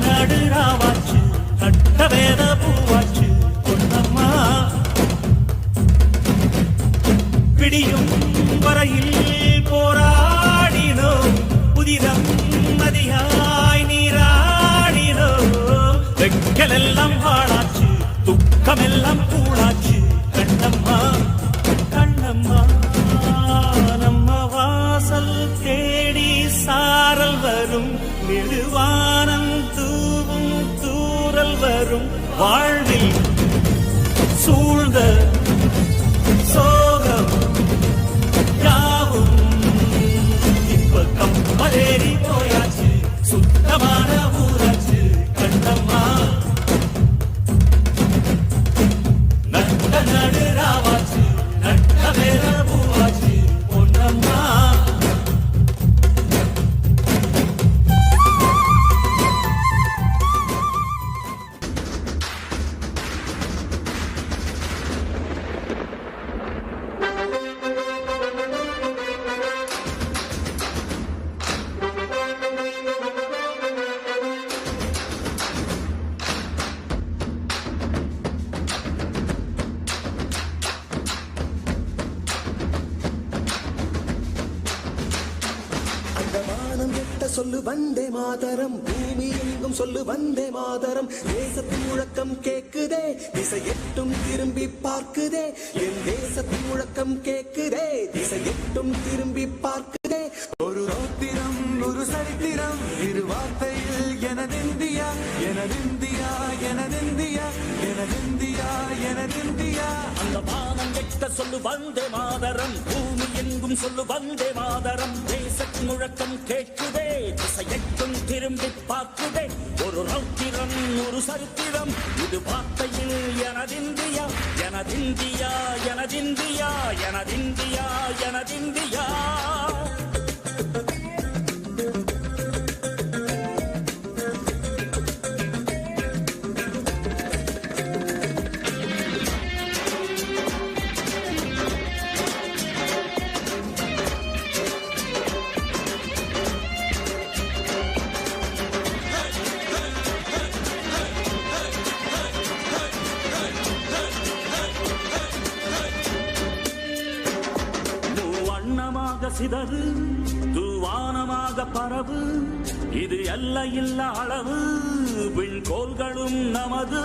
நாடு ராவாச்சு கட்ட வேத பூவாச்சு பொன்னம்மா பிடியும் வரையில் போராடினோ புதிதம் நதியாய் நீராடினோ வெக்கலெல்லாம் வாழாச்சு துக்கமெல்லாம் கூடாச்சு கண்ணம்மா கண்ணம்மா நம்ம வாசல் தேடி சாரல் வரும் நெடுவானம் தூவும் தூரல் வரும் வாழ்வில் சூழ்ந்த சோகம் யாவும் இப்ப கம்பலேறி போயாச்சு சுத்தமான ஊராச்சு கண்ணம்மா நட்ட நடு ராவாச்சு நட்ட வேற பூவாச்சு பொன்னம்மா சொல்லு வந்தே மாதரம் பூமி எங்கும் சொல்லு வந்தே மாதரம் தேசத்தின் முழக்கம் கேக்குதே திசை எட்டும் திரும்பி பார்க்குதே என் தேசத்தின் முழக்கம் கேக்குதே திசை எட்டும் திரும்பி பார்க்குதே ஒரு ரௌத்திரம் ஒரு சரித்திரம் இரு வார்த்தையில் எனதிந்தியா எனதிந்தியா எனதிந்தியா எனதிந்தியா எனதிந்தியா அந்த வானம் எட்ட சொல்லு வந்தே மாதரம் பூமி எங்கும் சொல்லு வந்தே மாதரம் தேசத்தின் முழக்கம் கேட்குதே திசையெட்டும் திரும்பி பார்க்குதே ஒரு ரௌத்திரம் ஒரு சரித்திரம் இது வார்த்தையில் எனதிந்தியா எனதிந்தியா எனதிந்தியா எனதிந்தியா எனதிந்தியா சிதறு தூவானமாக பரவு இது எல்லையில்லா அளவு விண்கோள்களும் நமது